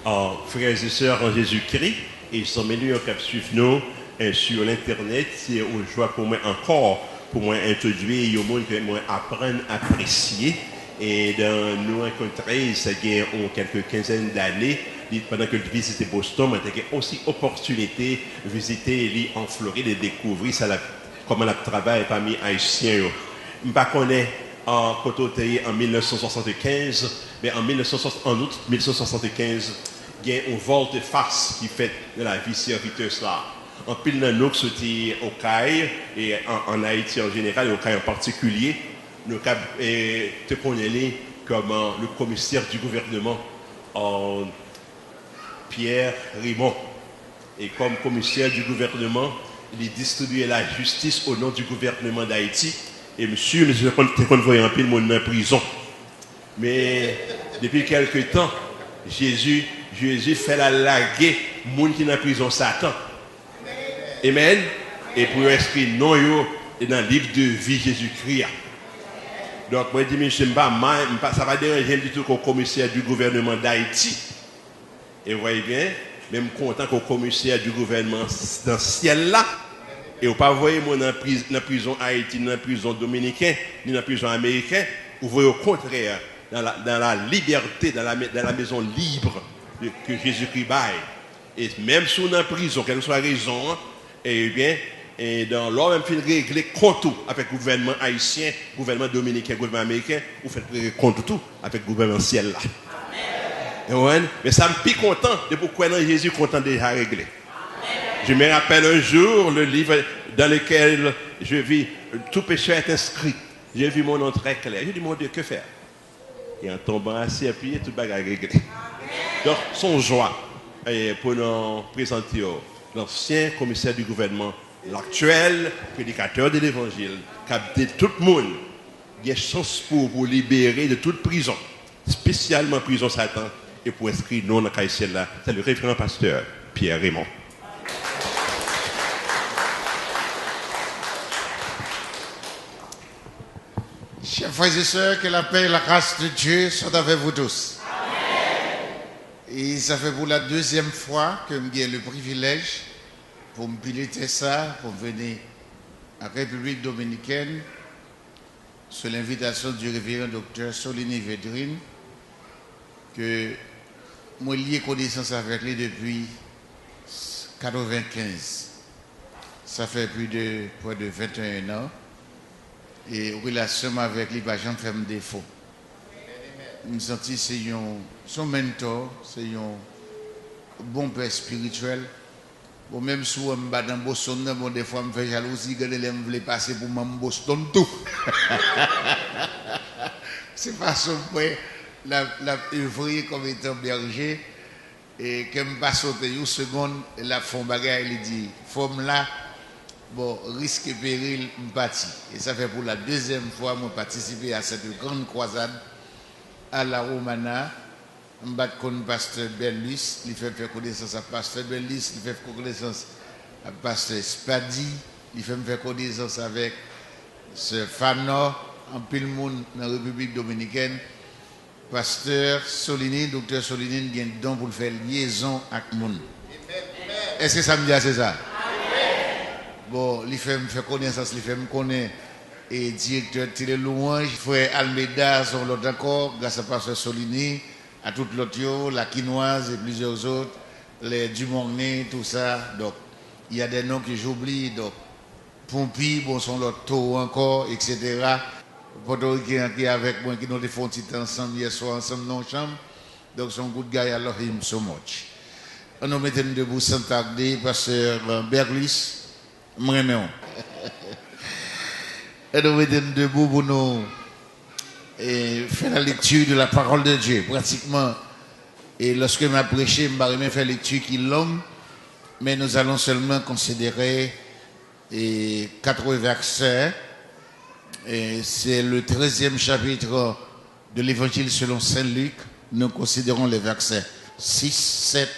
Frères et sœurs en Jésus-Christ, et sont menus en cap suivre nous sur l'internet, c'est une joie pour moi encore, pour moi introduire, au monde que moi apprendre à apprécier. Et dans nous rencontrer, ça y a quelques quinzaines d'années, pendant que je visitais Boston, j'ai aussi opportunité de visiter en Floride et découvrir ça, comment le travail parmi les Haïtiens. Je ne connais pas en 1975, mais en août 1975, il y a une volte-face qui fait de la vie serviteuse là. En pile de nous qui au CAI, et en Haïti en général, et au CAI en particulier, nous te connaissons comme le commissaire du gouvernement, Pierre Raymond. Et comme commissaire du gouvernement, il distribuait la justice au nom du gouvernement d'Haïti. Et monsieur, nous voyons un peu de monde en prison. Mais depuis quelque temps, Jésus fait la laguer monde qui est en prison Satan. Amen. Et pour inscrire non yo dans le livre de vie Jésus-Christ. Donc moi je dis monsieur ça va déranger du tout qu'au commissaire du gouvernement d'Haïti. Et vous voyez bien, même content qu'au commissaire du gouvernement dans ce ciel là. Et vous ne pas voyez moi dans la prison Haïti, dans la prison dominicaine, ni dans la prison américaine. Vous voyez au contraire dans la liberté, dans la maison libre que Jésus-Christ baille. Et même si on est en prison, quelle soit la raison, et bien, et dans l'homme même fait régler compte tout avec le gouvernement haïtien, le gouvernement dominicain, le gouvernement américain, vous faites régler compte tout avec le gouvernement ciel là. Amen. Mais ça me pique content de pourquoi Jésus content déjà réglé. Je me rappelle un jour le livre dans lequel je vis, tout péché est inscrit. J'ai vu mon nom très clair. J'ai dit, mon Dieu, que faire? Et en tombant assis à pied, tout bagarre réglé. Donc, son joie pour nous présenter l'ancien commissaire du gouvernement, l'actuel prédicateur de l'évangile, qui a dit tout le monde, il y a chance pour vous libérer de toute prison, spécialement prison Satan, et pour inscrire non dans le là. C'est le référent pasteur Pierre Raymond. Chers frères et sœurs, que la paix et la grâce de Dieu soient avec vous tous. Amen. Et ça fait pour la deuxième fois que j'ai le privilège pour me piloter ça, pour venir à la République dominicaine sur l'invitation du révérend docteur Solini Védrine, que moi lié connaissance avec lui depuis 1995. Ça fait plus de près de 21 ans. Et relation avec lui, j'en fais un défaut. Je me sens que c'est son mentor, c'est un bon père spirituel. Bon, même si je suis dans Boston, bon, des fois, je me fais jalousie quand je veux passer pour mon Boston tout. C'est pas son point. La œuvrier comme étant berger. Et quand je passe une seconde, la fond bagaille, il dit, forme là. Bon, risque et péril, je parti. Et ça fait pour la deuxième fois que je participe à cette grande croisade à la Romana. Je vais connaître pasteur Bellis, il fait faire connaissance à pasteur Bellis, il fait connaissance à pasteur Spadi, il fait faire connaissance avec ce Fano, en pile monde dans la République dominicaine. Pasteur Solini, docteur Solini, il y a un don pour faire liaison avec le monde. Est-ce que ça me dit c'est ça? Bon, il fait me faire connaissance, il fait me connaître et directeur Télé Louange, frère Almeida, sont l'autre encore, grâce à Pasteur Solini, à toute l'autre, la Quinoise et plusieurs autres, les Dumornay, tout ça. Donc, il y a des noms que j'oublie, donc, Pompi, bon, sont l'autre taux encore, etc. Portoricain qui est avec moi, qui nous fait un petit ensemble hier soir, ensemble dans la chambre. Donc, son good guy, alors, him so much. On nous mettons debout Saint-Agdé, Pasteur Berlis. Et nous mettons debout pour nous faire la lecture de la parole de Dieu. Pratiquement, et lorsque je prêché, je vais faire la lecture qui est longue, mais nous allons seulement considérer 4 versets. C'est le 13e chapitre de l'évangile selon Saint Luc. Nous considérons les versets 6, 7,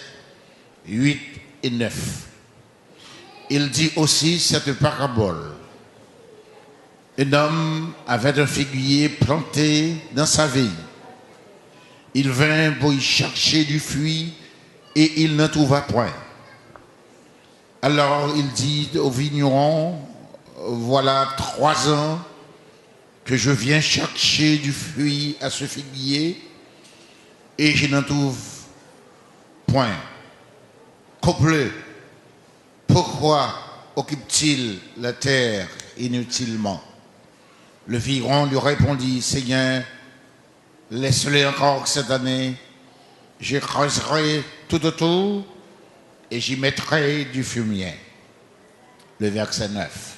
8 et 9. Il dit aussi cette parabole. Un homme avait un figuier planté dans sa vigne. Il vint pour y chercher du fruit et il ne trouva point. Alors il dit au vigneron, voilà 3 ans que je viens chercher du fruit à ce figuier et je n'en trouve point. Couple, pourquoi occupe-t-il la terre inutilement? Le vigneron lui répondit, Seigneur, laisse-le encore cette année, je creuserai tout autour et j'y mettrai du fumier. Le verset 9.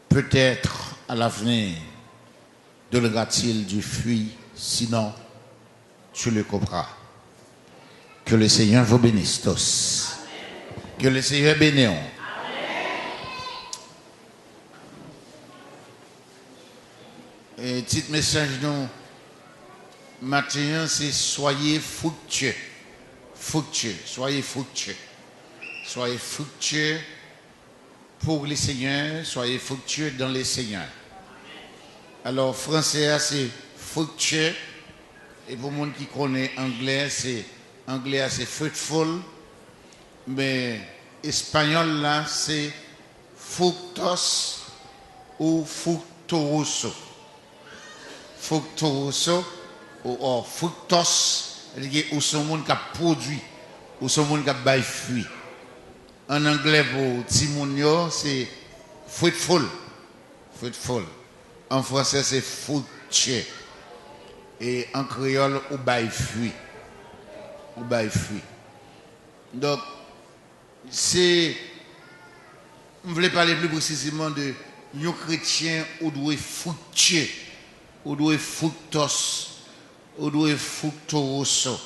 Peut-être à l'avenir donnera-t-il du fruit, sinon tu le couperas. Que le Seigneur vous bénisse tous. Que le Seigneur bénisse. Et petit message nous matin, c'est soyez fructueux. Fructueux, soyez fructueux. Soyez fructueux pour les seigneurs, soyez fructueux dans les seigneurs. Alors, français, c'est fructueux. Et pour les gens qui connaissent anglais, c'est fruitful. Mais espagnol, là, c'est fructos ou fructuoso. Fructuoso ou fructos, ou son monde qui a produit, ou son monde qui a bail fruit. En anglais, pour Timonio, c'est fruitful. Fruitful. En français, c'est fructueux. Et en créole, ou bail fruit. Ou bail fruit. Donc, c'est. Je voulais parler plus précisément de nos chrétiens où doit fructueux, où doit fructos, où doit fructuoso.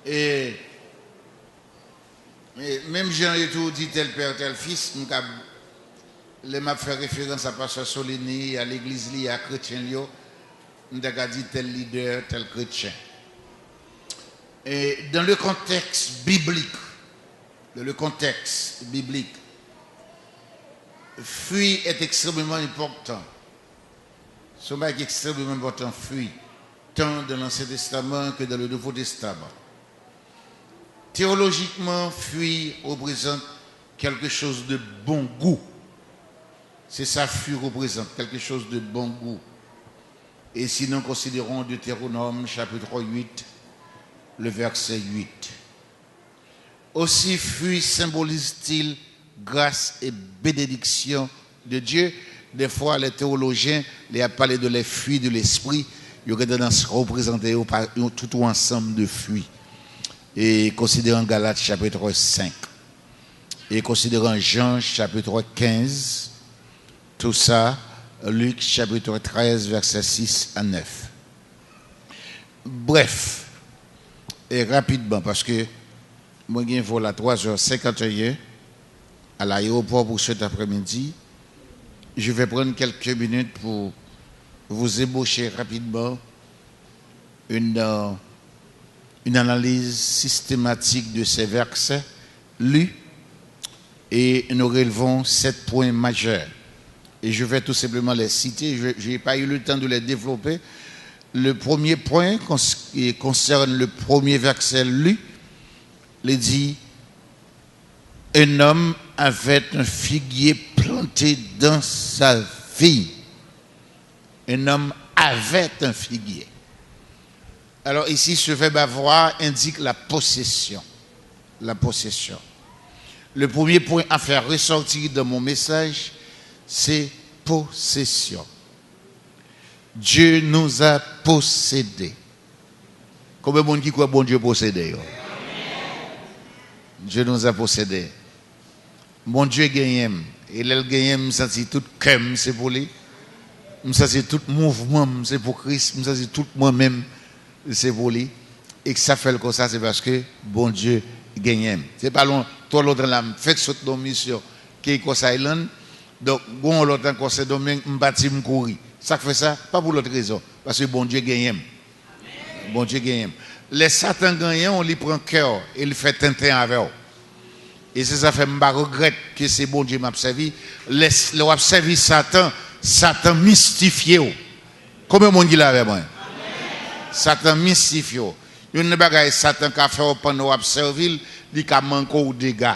Et même Jean et tout dit tel père, tel fils, je m'a fait référence à Pasteur Solini, à l'église, à chrétien, je dit tel leader, tel chrétien. Et dans le contexte biblique, fruit est extrêmement important. Ce qui est extrêmement important, fruit, tant dans l'Ancien Testament que dans le Nouveau Testament. Théologiquement, fruit représente quelque chose de bon goût. C'est ça, fruit représente quelque chose de bon goût. Et si nous considérons Deutéronome chapitre 8, le verset 8. Aussi, fruit symbolise-t-il grâce et bénédiction de Dieu. Des fois, les théologiens les ont parlé de les fruits de l'esprit. Il y aurait tendance à représenter tout ensemble de fruits. Et considérant Galates chapitre 5. Et considérant Jean chapitre 15. Tout ça, Luc chapitre 13, versets 6 à 9. Bref, et rapidement, parce que moi, je vol à 3h51 à l'aéroport pour cet après-midi. Je vais prendre quelques minutes pour vous ébaucher rapidement une analyse systématique de ces versets lus et nous relevons 7 points majeurs. Et je vais tout simplement les citer, je n'ai pas eu le temps de les développer. Le premier point qui concerne le premier verset lu, il dit « Un homme avait un figuier planté dans sa vigne. » Un homme avait un figuier. Alors ici, ce verbe avoir indique la possession. La possession. Le premier point à faire ressortir dans mon message, c'est possession. Dieu nous a possédés. Combien de monde qui croit bon Dieu possédé? Dieu nous a possédés. Mon Dieu gagne. Et l'elle gagne, me sentit tout comme c'est pour lui. Me sentit tout mouvement, c'est pour Christ. Me sentit tout moi-même, c'est pour lui. Et que ça fait comme ça, c'est parce que bon Dieu gagne. C'est pas long. Toi l'autre là, fait que cette mission qui est comme ça. Donc, bon, l'autre conseil domaine, m'bâti m'courir. Ça fait ça, pas pour l'autre raison. Parce que bon Dieu gagne. Bon Dieu gagne. Les Satan gagnent, on lui prend cœur et il fait tintin avec eux. Et c'est ça fait m'ba regrette que c'est bon Dieu m'a servi. Le servi Satan, Satan mystifié. Combien de monde dit là avec moi? Satan mystifié. Une bagaille Satan qui a fait pendant observer, il a manqué aux dégâts.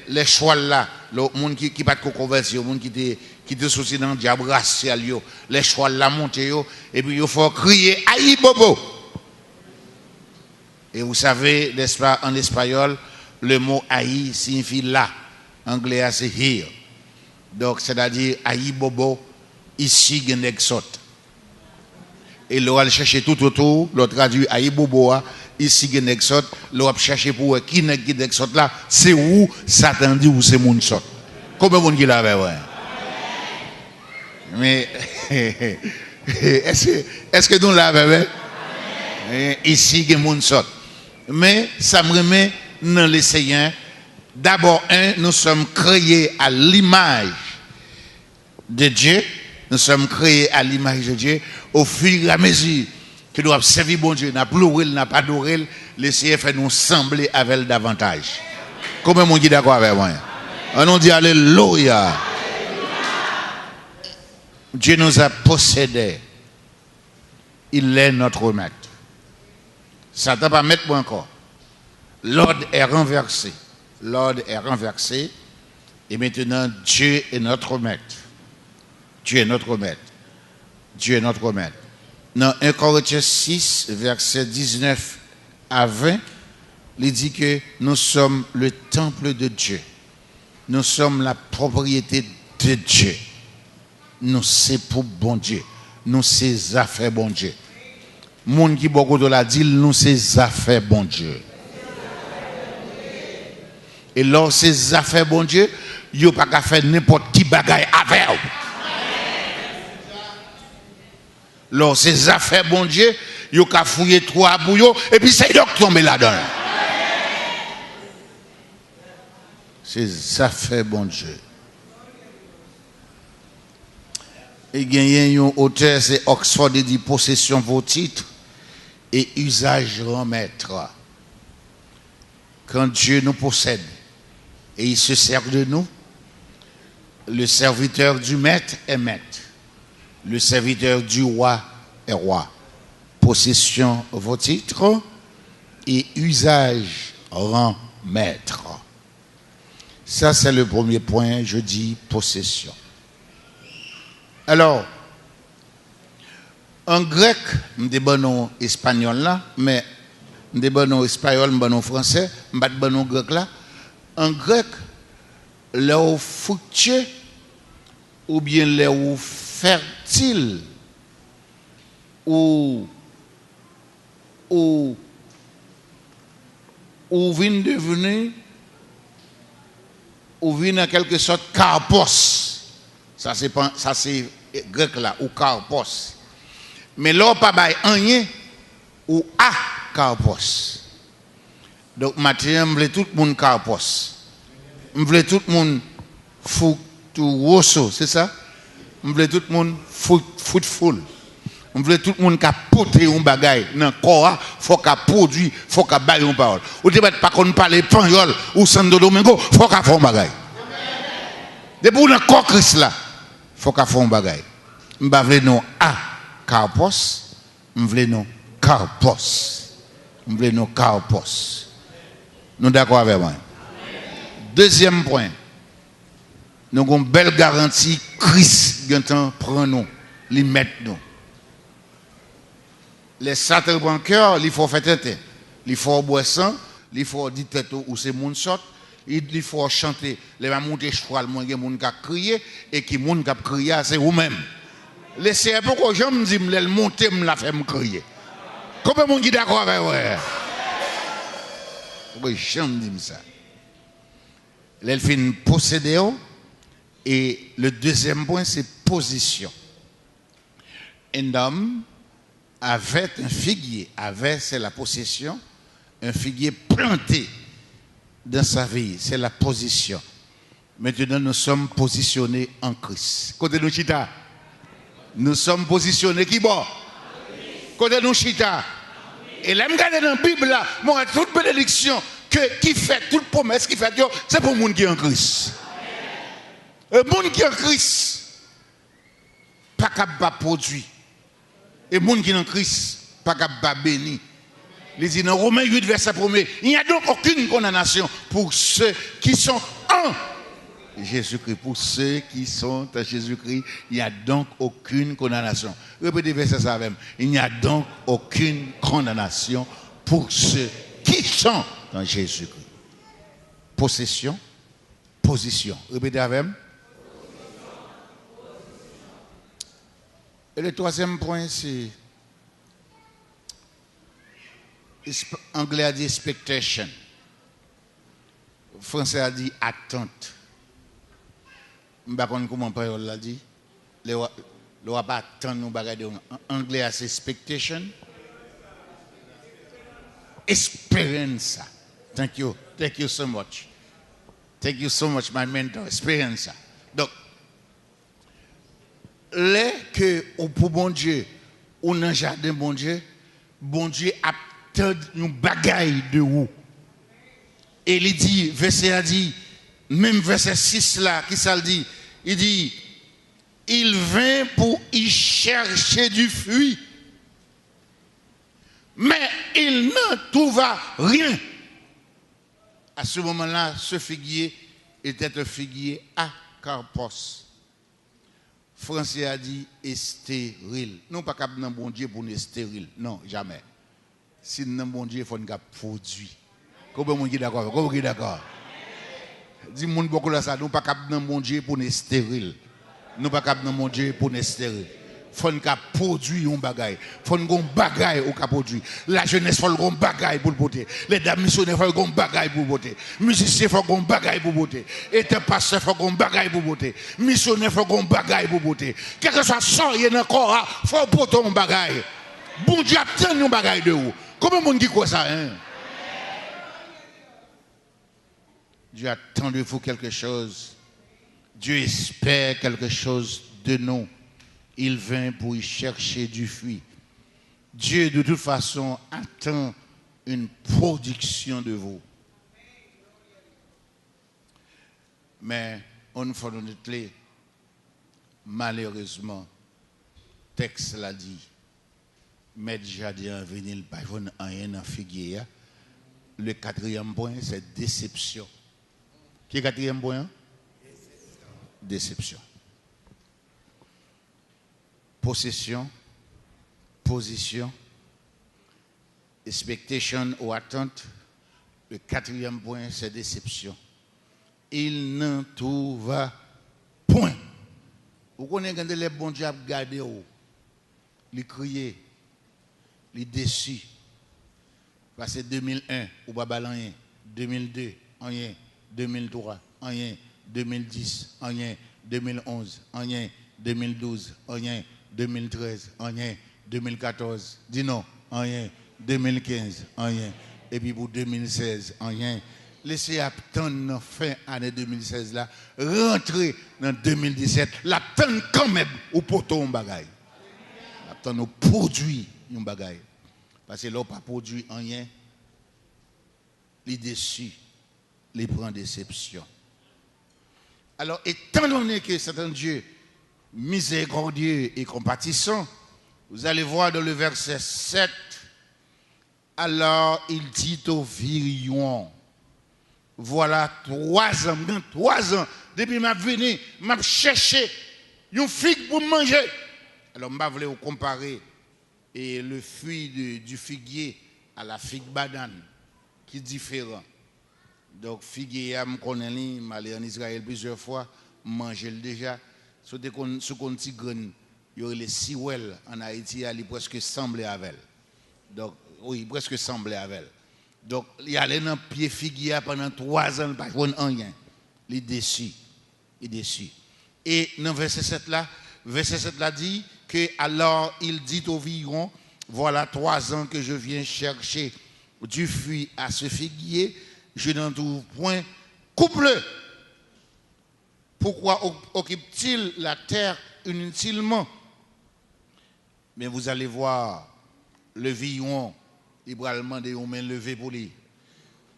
Les choix là, les gens qui pas de conversion, les gens qui te soucient dans le diable racial, les choix là monter, et puis il faut crier aïe bobo. Et vous savez, en espagnol, le mot aïe signifie là. En anglais, c'est here. Donc, c'est-à-dire aïe bobo, ici, il y a un exote. Et l'on va chercher tout autour, l'on traduit aïe bobo, ici, il y a un exote. L'on va chercher pour qui n'est pas exote là, c'est où Satan dit où c'est mon sort. Comment vous dites là, ouais? Mais, est-ce que nous l'avons? Ici, il y a mon sort. Mais ça me remet dans les Seigneurs. D'abord, nous sommes créés à l'image de Dieu. Nous sommes créés à l'image de Dieu. Au fur et à mesure que nous avons servi bon Dieu, nous avons pleuré, nous avons adoré, le Seigneur fait nous sembler avec elle davantage. Comment on dit d'accord avec moi? On nous dit Alléluia. Dieu nous a possédés. Il est notre maître. Satan va mettre moi encore. L'ordre est renversé. L'ordre est renversé. Et maintenant, Dieu est notre maître. Dieu est notre maître. Dieu est notre maître. Dans 1 Corinthiens 6, verset 19 à 20, il dit que nous sommes le temple de Dieu. Nous sommes la propriété de Dieu. Nous, c'est pour bon Dieu. Nous, c'est affaires bon Dieu. Moun qui beaucoup de la dit, nous c'est affaires bon Dieu. Et lors ces affaires bon Dieu, yo pas qu'à faire n'importe qui bagaille avec. Lors ces affaires bon Dieu, yo qu'à fouiller trois bouillons et puis c'est donc tomber là-dedans. Ces affaires bon Dieu. Et il y a un auteur, c'est Oxford, il dit possession vos titres et usage remettre. Quand Dieu nous possède et il se sert de nous, le serviteur du maître est maître. Le serviteur du roi est roi. Possession vos titres et usage rend maître. Ça, c'est le premier point, je dis possession. Alors, en grec, je suis bon espagnol là, mais je suis bon espagnol, je suis bon français, je suis bon grec là. En grec, les fructueux ou bien les fertiles ou viennent devenir ou viennent en quelque sorte karpos. Ça c'est grec là, ou karpos. Mais là, pas bail rien ou a karpos. Donc maintenant, je veux tout le monde karpos. Je veux tout le monde fructuoso, c'est ça? Je veux tout le monde fruitful. Je veux tout le monde qui a porté un bagage dans le corps, il faut qu'il produise, il faut qu'il baille une parole. Ou tu ne pas qu'on parle espagnol ou Santo Domingo, il faut qu'il fasse un bagage. Depuis le corps Christ là, il faut qu'il fasse un bagage. Je veux non a karpos, je veux non karpos. Je veux non karpos. Nous d'accord avec moi? Deuxième point. Nous avons une belle garantie, Christ prend nous, les met nous. Les satans bancaires, il faut faire tête. Il faut boire sang, il faut dire tête où c'est mon sort, il faut chanter, les monter cheval, moi qui moun qui crier et qui moun qui crier c'est vous-même. Laissez pourquoi je me dis le monter me la fait me crier. Comment mon qui d'accord avec ouais? Oui, j'aime dire ça. L'elfine possédé et le deuxième point c'est position. Un homme avait un figuier, c'est la possession, un figuier planté dans sa vie, c'est la position. Maintenant nous sommes positionnés en Christ. Côté nous chita, nous sommes positionnés qui bon? Côté nous chita. Et là, je regarde dans la Bible, là, moi, toute bénédiction qui fait, toute promesse qui fait, c'est pour le monde qui est en Christ. Le monde qui est en Christ, pas capable de produire. Et le monde qui est en Christ, pas capable béni. Il dit dans Romains 8, verset 1er, il n'y a donc aucune condamnation pour ceux qui sont en Jésus-Christ. Pour ceux qui sont en Jésus-Christ, il n'y a donc aucune condamnation. Répétez verset ça même. Il n'y a donc aucune condamnation pour ceux qui sont en Jésus-Christ. Possession, position. Répétez avec moi. Et le troisième point, c'est anglais a dit expectation. Français a dit attente. Je ne sais pas comment on l'a dit. Le ne pas attendre nous bagader. Anglais a dit expectation. Experience. Thank you. Thank you so much. Thank you so much, my mentor. Experience. Donc, les que pour bon Dieu, ou dans le jardin bon Dieu attend une bagaille de vous. Et il dit, verset a dit, même verset 6 là, qui ça le dit? Il dit, il vint pour y chercher du fruit, mais il ne trouva rien. À ce moment-là, ce figuier était un figuier à carpos. Français a dit stérile. Nous pas capable dans bon Dieu pour nous stérile. Non, jamais. Si nous bon Dieu, il faut nous produire. Comment vous êtes d'accord? Comment vous êtes d'accord? Dis-moi beaucoup là ça. Nous pas capable dans bon Dieu pour nous stérile. Nous pas capable dans bon Dieu pour nous stérile. Faut nous produire un bagaille. Faut nous un bagaille au cap produire. La jeunesse faut un bagaille pour le porter. Les dames missionnaires faut un bagaille pour porter. Musiciens faut un bagaille pour porter. Et tes pasteurs faut un bagaille pour porter. Missionnaires faut un bagaille pour porter. Quel que soit ça y est encore, faut porter un bagaille. Bon Dieu attend un bagaille de vous. Comment monde qui croit ça hein? Dieu attend de vous quelque chose. Dieu espère quelque chose de nous. Il vint pour y chercher du fruit. Dieu, de toute façon, attend une production de vous. Mais, on faut nous dire, malheureusement, le texte l'a dit, Maître Jardin venir pas rien dans figuier. Le quatrième point, c'est déception. Qui est le quatrième point? Déception. Possession, position, expectation ou attente. Le quatrième point, c'est déception. Il n'en trouva point. Vous connaissez quand les bons dieux gardé, les crier, les déçus. Parce que 2001, ou pas rien, 2002, rien, 2003, rien, 2010, rien, 2011, rien, 2012, rien. 2013, rien. 2014, dis non, rien. 2015, rien. Et puis pour 2016, rien. Laissez attendre fin année 2016 là, rentrer dans 2017, l'attendre quand même au poteau un bagaille. L'attendre au produit un bagaille. Parce que là, pas produit rien, les déçus, les prend déception. Alors, étant donné que c'est un Dieu miséricordieux et compatissant, vous allez voir dans le verset 7, alors il dit au virion, voilà 3 ans, depuis ma venue, m'a cherché une figue pour manger. Alors, je voulais vous comparer et le fruit du figuier à la figue banane, qui est différent. Donc, figuier, je connais, je allé en Israël plusieurs fois, manger déjà. Sur des petits graines, il y aurait les siwel en Haïti, il presque semblait avec elle. Donc, oui, presque semblait avec elle. Donc, il y allait dans le pied figuier pendant 3 ans, il n'y a pas rien. Il est déçu. Il est déçu. Et dans le verset 7 là dit que alors il dit au virion, voilà 3 ans que je viens chercher du fruit à ce figuier, je n'en trouve point, coupe-le. Pourquoi occupe-t-il la terre inutilement? Mais vous allez voir, le virion, il va demander aux mains levées pour lui.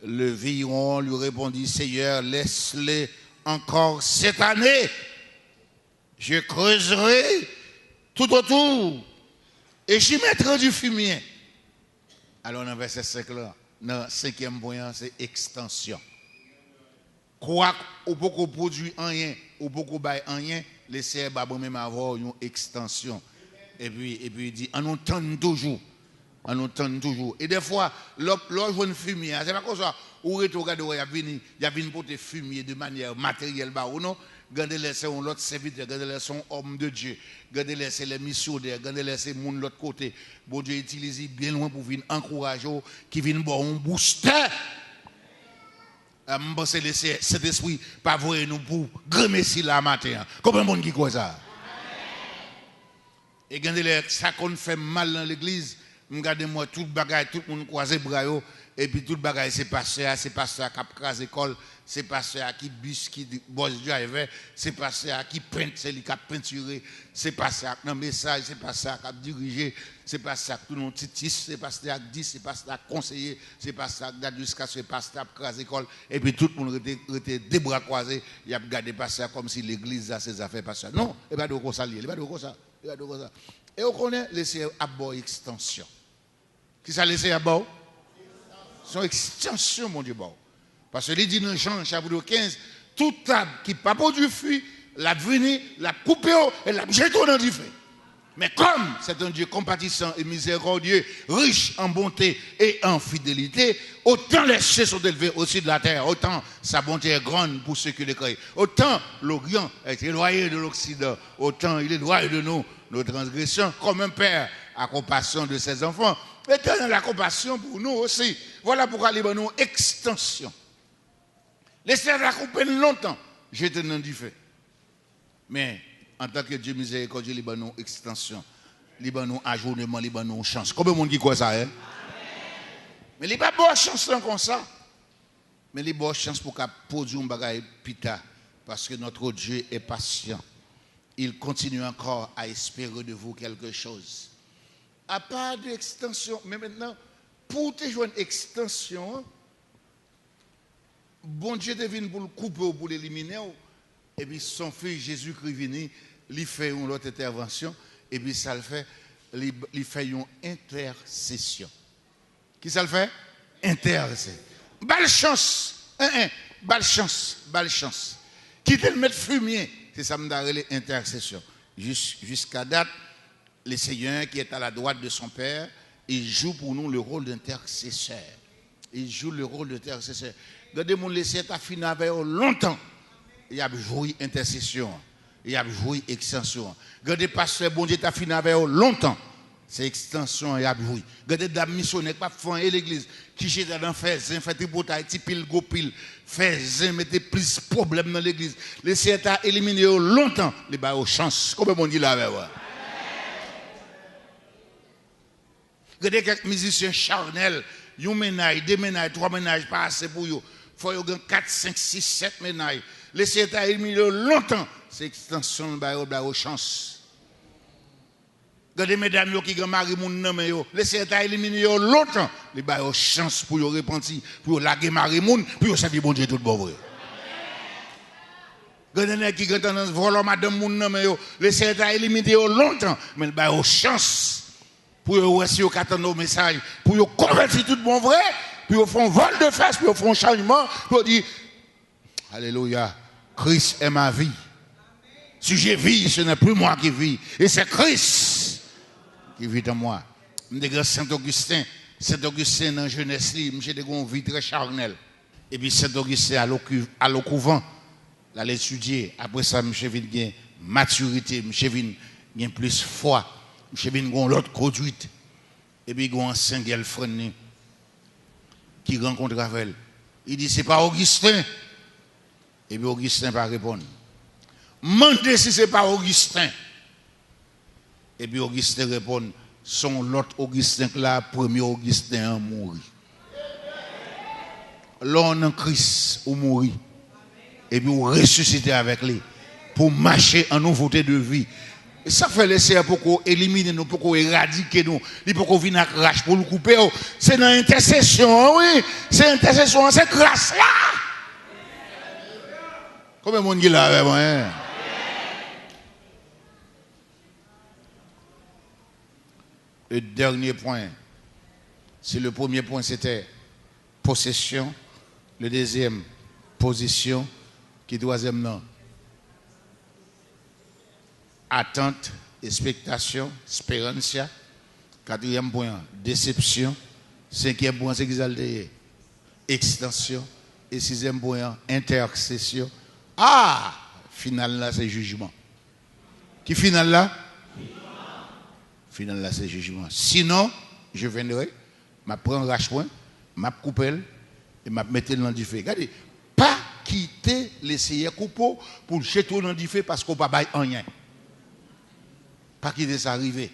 Le virion lui répondit, Seigneur, laisse-le encore cette année. Je creuserai tout autour et j'y mettrai du fumier. Alors, dans le verset 5 là, dans le 5e point, c'est extension. Quoi ou beaucoup produit rien, ou beaucoup bail rien, laissez même avoir une extension. Et puis il dit, on nous tente toujours. On nous tente toujours. Et des fois, l'autre une fumier, c'est pas comme ça. Ou regarde, il y a venu pour te fumier de manière matérielle, ou non. Gardez les c'est l'autre serviteur, gardez les son homme de Dieu, gardez les c'est les missionnaires, gardez les c'est monde l'autre côté. Bon Dieu utilise bien loin pour venir encourager, qui viennent boire un booster. Je pense que cet esprit pas voir nous pour grimper si la matin. Combien de monde qui croit ça? Et regardez ça qu'on fait mal dans l'église. Regardez-moi tout bagaille, tout le monde croise bras et puis tout bagaille c'est pasteur qui a crasé l'école, c'est pasteur qui bus qui boss driver, c'est pasteur qui peint, c'est lui qui a peinturé, c'est pasteur qui a un message, c'est pasteur qui a dirigé, c'est pasteur qui tout non titis, c'est pasteur qui dit, c'est pasteur qui conseiller, c'est pasteur qui a jusqu'à ce pasteur qui a crasé l'école et puis tout le monde était des bras croisés, il a regardé pasteur comme si l'église a ses affaires pasteur. Non, il pas de quoi ça lié, il pas de quoi ça. Et on connaît laisser à bord extension. Qui ça laissé à bord? Son extension, mon Dieu, bon. Parce que il dit dans Jean, chapitre 15, toute table qui n'a pas produit fruit, la venu, la coupé et la jeté dans du feu. Mais comme c'est un Dieu compatissant et miséricordieux, riche en bonté et en fidélité, autant les cieux sont élevés au-dessus de la terre, autant sa bonté est grande pour ceux qui le créent. Autant l'Orient est éloigné de l'Occident, autant il est éloigné de nous, nos transgressions, comme un père a compassion de ses enfants. Et dans la compassion pour nous aussi. Voilà pourquoi il y a une extension. Laissez la couper longtemps, j'étais dans du feu. Mais en tant que Dieu miséricordieux, il y a une extension. Il y a un ajournement, il y a une chance. Combien de monde qui croit ça? Hein? Mais il n'y a pas de bonne chance comme ça. Mais il y a une bonne chance pour qu'on produise un bagage pita. Parce que notre Dieu est patient. Il continue encore à espérer de vous quelque chose. À part d'extension, mais maintenant, pour te jouer une extension, bon Dieu devine pour le couper ou pour l'éliminer, et puis son fils Jésus-Christ venu, il fait une autre intervention, et puis ça le fait, il fait une intercession. Qui ça le fait? Intercession. Belle chance, belle chance. Qui te le met fumier, c'est ça me donne l'intercession. Jusqu'à date, le Seigneur qui est à la droite de son Père, il joue pour nous le rôle d'intercesseur. Il joue le rôle d'intercesseur. Regardez mon laisser ta fin avec longtemps. Il a joué intercession. Il a joué extension. Regardez pasteur bon Dieu ta fin avec longtemps. C'est extension et a joué. Regardez dame missionnaire pas fond et l'église qui j'étais dans faire tripotaille ti pile go pile faire mettre plus problème dans l'église. Laisser ta éliminer longtemps les ba chance. Comment on dit là avec moi? Regardez quelques musiciens charnels, un ménage, deux ménages, trois ménages, pas assez pour eux. Il faut y avoir 4, 5, 6, 7 ménages. Laissez état éliminer longtemps. C'est extension de chance. Regardez mesdames qui ont marié mon nom, laissez état éliminer longtemps. Les ont chance pour y repentir, pour laguer marié mon, pour servir bon Dieu tout bon vrai. Regardez qui ont tendance à voler madame mon nom, laissez état éliminer longtemps. Mais ils ont chance. Pour aussi attendre nos messages, pour convertir tout le monde vrai, pour faire un vol de fesses, pour faire un changement, pour dire Alléluia, Christ est ma vie. Si je vis, ce n'est plus moi qui vis, et c'est Christ qui vit en moi. Je suis Saint-Augustin. Saint-Augustin dans la jeunesse, j'ai une vie très charnelle. Et puis Saint-Augustin à l'eau couvent, là l'étudier. Après ça, je viens de maturité, je viens de plus foi. Je viens de l'autre conduite. Et puis, il y a un ancien girlfriend qui rencontre avec elle. Il dit, c'est pas Augustin. Et puis, Augustin va répondre. Demandez si c'est pas Augustin. Et puis, Augustin répond, son l'autre Augustin que là, premier Augustin a mouru. Là, on a Christ, ou mourir. Et puis, on ressuscite avec lui. Pour marcher en nouveauté de vie. Et ça fait laisser pour qu'on élimine nous, pour qu'on éradique nous, pour qu'on vienne à crash, pour nous couper. C'est dans l'intercession, oui. C'est l'intercession, c'est grâce là. Combien de monde qui l'a avec moi? Le dernier point, Si le premier point c'était possession, le deuxième position, qui troisième non. Attente, expectation, espérancia. Quatrième point, déception. Cinquième point, c'est exalté. Extension. Et sixième point, intercession. Ah! Final là, c'est jugement. Qui final là? Final là, c'est jugement. Sinon, je viendrai, je prends un rache-point, je coupe et je mette dans du feu. Regardez, pas quitter l'essayer coupeau pour le jeter dans du feu parce qu'on ne peut pas rien. Pas quitter ça arriver.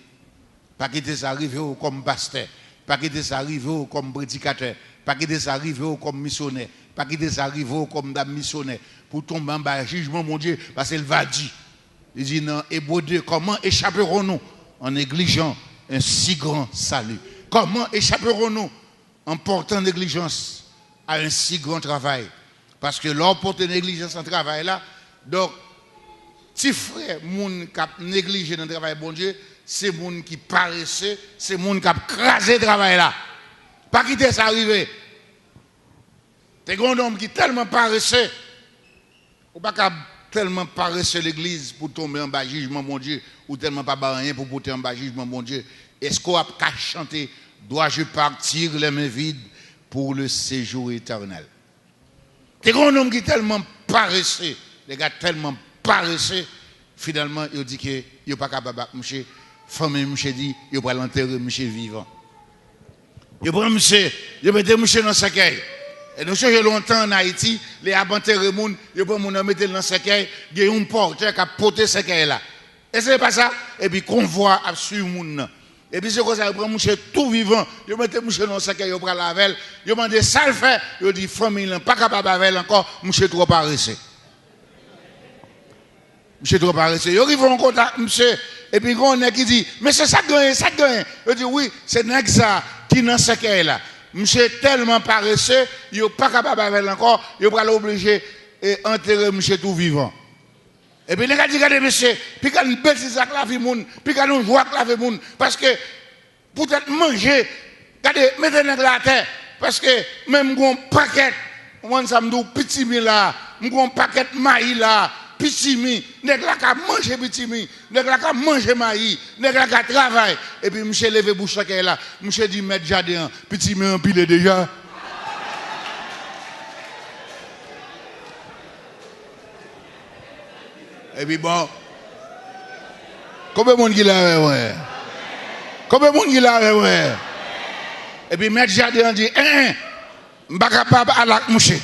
Pas quitter ça arriver comme pasteur. Pas quitter ça arriver comme prédicateur. Pas quitter ça arriver comme missionnaire. Pas quitter ça arriver comme dame missionnaire. Pour tomber en bas, jugement, mon Dieu, parce qu'il va dire. Il dit dans Hébreux 2, comment échapperons-nous en négligeant un si grand salut? Comment échapperons-nous en portant négligence à un si grand travail? Parce que l'on porte négligence en travail là, donc, si frère, moun qui a négligé dans le travail, bon Dieu, c'est moun qui paresseux, c'est moun qui a crasé le travail là. Pas quitter ça arriver. T'es grand homme qui est tellement paresseux, ou pas tellement paresseux l'église pour tomber en bas jugement, mon Dieu, ou tellement pas rien pour porter en bas jugement, mon Dieu. Est-ce qu'on a qu'à chanter, dois-je partir les mains vides pour le séjour éternel? T'es grand homme qui est tellement paresseux, les gars tellement paresseux, finalement, il dit que il n'est pas capable de monsieur, famille monsieur dit, il va l'enterrer monsieur vivant. Il prend monsieur, il met monsieur dans le cercueil. Et nous cherchons longtemps en Haïti, les abenterres moun, ils prennent moun mettre dans le cercueil, il y a un porteur qui a porté ce cercueil là. Et c'est pas ça, et puis convoi a suivi moun. Et puis c'est comme ça, il prend monsieur tout vivant, il met monsieur dans le cercueil, il prend la velle, il demande ça le fait, il dit famille là, pas capable avec encore, monsieur trop paresseux. Monsieur trop paresseux. Ils arrivent en contact, monsieur, et puis on est qui dit, mais c'est ça gagne, ça gagne. Il dit oui, c'est nèg ça qui dans ce cercueil là. Monsieur tellement paresseux, il n'est pas capable avec encore, il va l'obliger à enterrer monsieur tout vivant. Et puis, il a dit, regardez, monsieur, puis quand nous bêtise avec la vie, puis quand nous jouons avec la vie, parce que peut-être manger, regardez, mettez-le la terre, parce que même un paquet, moi, ça me dit, petit mi là, un paquet maïs là, petit mi, nèg la ka manger petit mi, nèg la ka manger maïs, nèg la ka travail. Et puis, monsieur levé bouche là, monsieur dit, mettre jardin, petit mi empilé déjà. Et puis bon, combien de monde qui l'a ouais? Combien de monde qui l'a ouais? Et puis maître jardin dit, je ne suis pas capable à la moucher.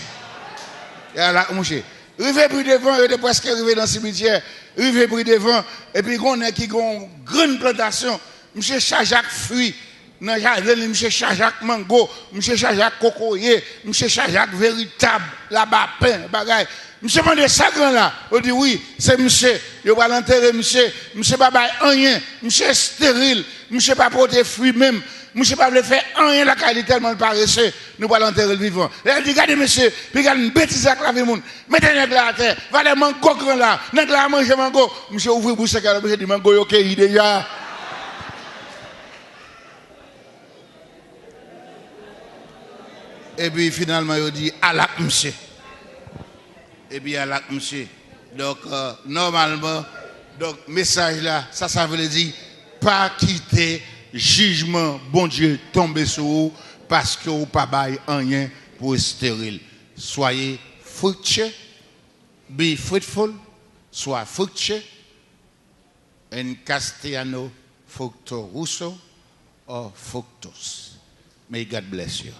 À la moucher. Rive pris devant, il est presque arrivé dans le cimetière. Rive pris devant, et puis on a qui une grande plantation. Monsieur Chajak fruit. Dans le jardin, monsieur Chajak mango, monsieur Chajak cocoyer, monsieur Chajak véritable, là-bas pain, bagaille. Monsieur m'a dit ça grand là. On dit oui, c'est monsieur. Il va l'enterrer monsieur. Monsieur pas rien. Monsieur stérile. Monsieur pas porter fruit même. Monsieur pas le faire rien la qualité tellement paresseux. Nous va l'enterrer le vivant. Il dit regardez monsieur, puis regarde une bêtise avec la vie monde. Mettez nèg là à terre. Va les mango grand là. Nèg là manger mango. Monsieur ouvre bouche ça monsieur dit mango OK déjà. Et puis finalement il dit à la monsieur. Et bien là, monsieur. Donc, normalement, donc, message là, ça veut dire, pas quitter jugement, bon Dieu, tomber sur vous, parce que vous n'avez pas rien pour stérile. Soyez fructueux, be fruitful, soyez fructueux, en castellano, fructo russo, or fructus. May God bless you.